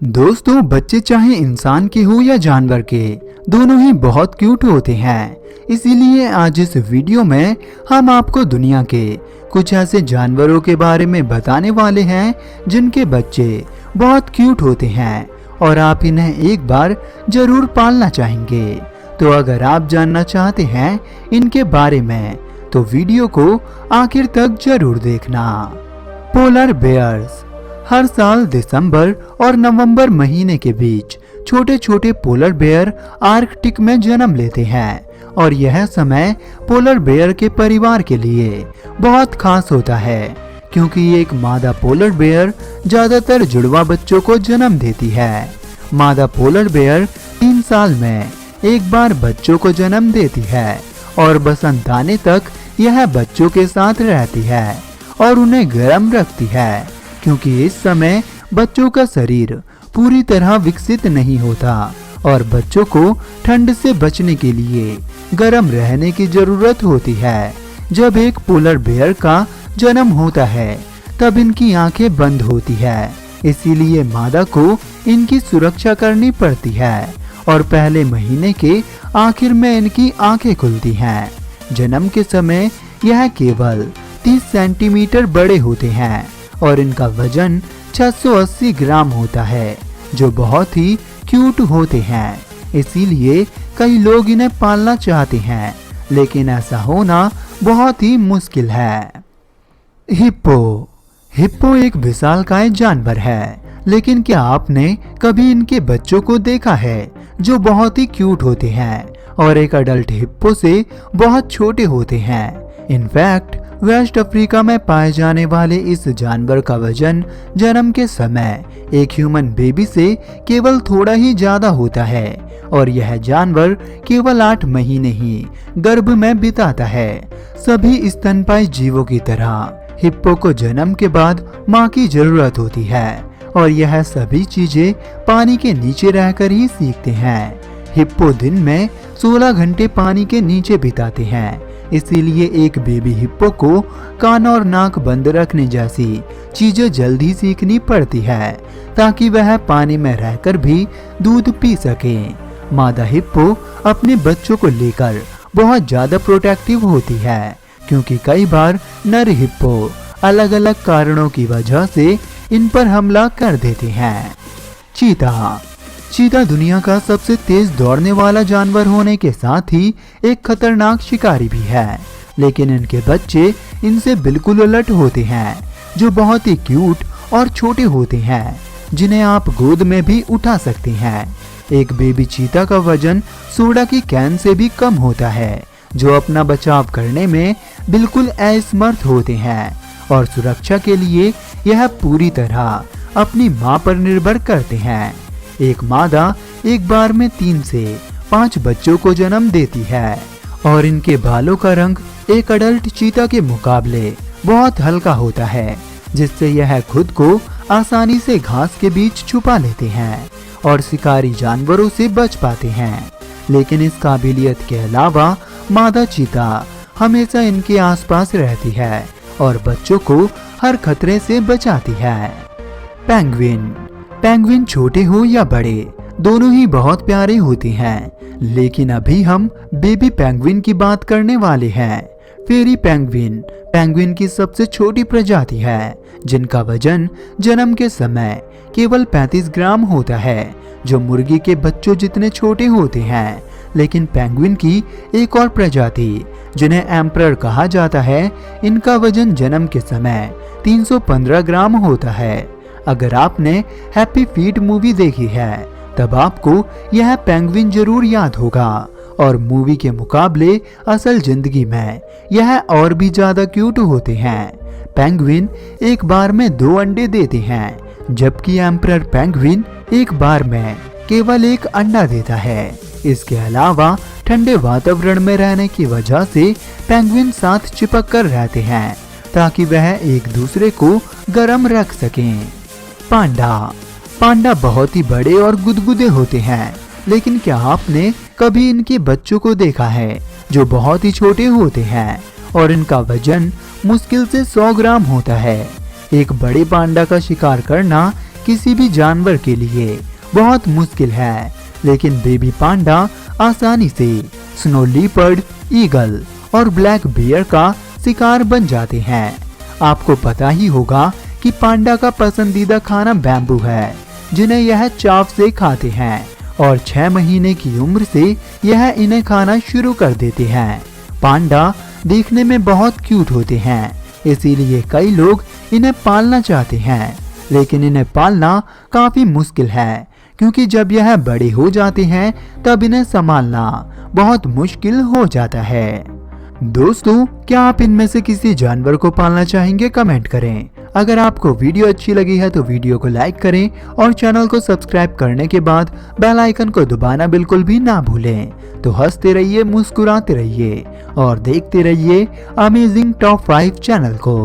दोस्तों, बच्चे चाहे इंसान के हो या जानवर के, दोनों ही बहुत क्यूट होते हैं। इसीलिए आज इस वीडियो में हम आपको दुनिया के कुछ ऐसे जानवरों के बारे में बताने वाले हैं जिनके बच्चे बहुत क्यूट होते हैं और आप इन्हें एक बार जरूर पालना चाहेंगे। तो अगर आप जानना चाहते हैं इनके बारे में तो वीडियो को आखिर तक जरूर देखना। Polar bears. हर साल दिसंबर और नवंबर महीने के बीच छोटे छोटे पोलर बेयर आर्कटिक में जन्म लेते हैं और यह समय पोलर बेयर के परिवार के लिए बहुत खास होता है क्योंकि एक मादा पोलर बेयर ज्यादातर जुड़वा बच्चों को जन्म देती है। मादा पोलर बेयर 3 साल में एक बार बच्चों को जन्म देती है और बसंत आने तक यह बच्चों के साथ रहती है और उन्हें गर्म रखती है क्योंकि इस समय बच्चों का शरीर पूरी तरह विकसित नहीं होता और बच्चों को ठंड से बचने के लिए गर्म रहने की जरूरत होती है। जब एक पोलर बेयर का जन्म होता है तब इनकी आंखें बंद होती है, इसीलिए मादा को इनकी सुरक्षा करनी पड़ती है और पहले महीने के आखिर में इनकी आंखें खुलती हैं। जन्म के समय यह केवल 30 सेंटीमीटर बड़े होते हैं और इनका वजन 680 ग्राम होता है, जो बहुत ही क्यूट होते हैं। इसीलिए कई लोग इन्हें पालना चाहते हैं, लेकिन ऐसा होना बहुत ही मुश्किल है। हिप्पो। हिप्पो एक विशालकाय जानवर है, लेकिन क्या आपने कभी इनके बच्चों को देखा है जो बहुत ही क्यूट होते हैं और एक अडल्ट हिप्पो से बहुत छोटे होते हैं। इनफैक्ट वेस्ट अफ्रीका में पाए जाने वाले इस जानवर का वजन जन्म के समय एक ह्यूमन बेबी से केवल थोड़ा ही ज्यादा होता है और यह जानवर केवल 8 महीने ही गर्भ में बिताता है। सभी स्तनपायी जीवों की तरह हिप्पो को जन्म के बाद मां की जरूरत होती है और यह सभी चीजें पानी के नीचे रहकर ही सीखते हैं। हिप्पो दिन में 16 घंटे पानी के नीचे बिताते हैं, इसीलिए एक बेबी हिप्पो को कान और नाक बंद रखने जैसी चीजें जल्दी सीखनी पड़ती है ताकि वह पानी में रहकर भी दूध पी सके। मादा हिप्पो अपने बच्चों को लेकर बहुत ज्यादा प्रोटेक्टिव होती है क्योंकि कई बार नर हिप्पो अलग अलग कारणों की वजह से इन पर हमला कर देते हैं। चीता। चीता दुनिया का सबसे तेज दौड़ने वाला जानवर होने के साथ ही एक खतरनाक शिकारी भी है, लेकिन इनके बच्चे इनसे बिल्कुल उलट होते हैं, जो बहुत ही क्यूट और छोटे होते हैं, जिन्हें आप गोद में भी उठा सकते हैं। एक बेबी चीता का वजन सोडा की कैन से भी कम होता है, जो अपना बचाव करने में बिल्कुल असमर्थ होते हैं और सुरक्षा के लिए यह पूरी तरह अपनी मां पर निर्भर करते हैं। एक मादा एक बार में 3 से 5 बच्चों को जन्म देती है और इनके बालों का रंग एक अडल्ट चीता के मुकाबले बहुत हल्का होता है, जिससे यह खुद को आसानी से घास के बीच छुपा लेते हैं और शिकारी जानवरों से बच पाते हैं। लेकिन इस काबिलियत के अलावा मादा चीता हमेशा इनके आसपास रहती है और बच्चों को हर खतरे से बचाती है। पेंगुइन। पेंगुइन छोटे हो या बड़े दोनों ही बहुत प्यारे होते हैं, लेकिन अभी हम बेबी पेंगुइन की बात करने वाले हैं। फेरी पेंगुइन पेंगुइन की सबसे छोटी प्रजाति है, जिनका वजन जन्म के समय केवल 35 ग्राम होता है, जो मुर्गी के बच्चों जितने छोटे होते हैं। लेकिन पेंगुइन की एक और प्रजाति जिन्हें एम्परर कहा जाता है, इनका वजन जन्म के समय 315 ग्राम होता है। अगर आपने हैप्पी फीट मूवी देखी है तब आपको यह पेंगुइन जरूर याद होगा और मूवी के मुकाबले असल जिंदगी में यह और भी ज्यादा क्यूट होते हैं। पेंगुइन एक बार में 2 अंडे देते हैं, जबकि एम्परर पेंगुइन एक बार में केवल 1 अंडा देता है। इसके अलावा ठंडे वातावरण में रहने की वजह से पेंगुइन साथ चिपक कर रहते हैं ताकि वह एक दूसरे को गर्म रख सकें। पांडा। पांडा बहुत ही बड़े और गुदगुदे होते हैं, लेकिन क्या आपने कभी इनके बच्चों को देखा है जो बहुत ही छोटे होते हैं और इनका वजन मुश्किल से 100 ग्राम होता है। एक बड़े पांडा का शिकार करना किसी भी जानवर के लिए बहुत मुश्किल है, लेकिन बेबी पांडा आसानी से स्नो लीपर्ड, ईगल और ब्लैक बियर का शिकार बन जाते हैं। आपको पता ही होगा कि पांडा का पसंदीदा खाना बैम्बू है, जिन्हें यह चाव से खाते हैं और 6 महीने की उम्र से यह इन्हें खाना शुरू कर देते हैं। पांडा देखने में बहुत क्यूट होते हैं, इसीलिए कई लोग इन्हें पालना चाहते हैं, लेकिन इन्हें पालना काफी मुश्किल है, क्योंकि जब यह बड़े हो जाते हैं तब इन्हें संभालना बहुत मुश्किल हो जाता है। दोस्तों, क्या आप इनमें से किसी जानवर को पालना चाहेंगे? कमेंट करें। अगर आपको वीडियो अच्छी लगी है तो वीडियो को लाइक करें और चैनल को सब्सक्राइब करने के बाद बेल आइकन को दबाना बिल्कुल भी ना भूलें। तो हंसते रहिए, मुस्कुराते रहिए और देखते रहिए अमेजिंग टॉप 5 चैनल को।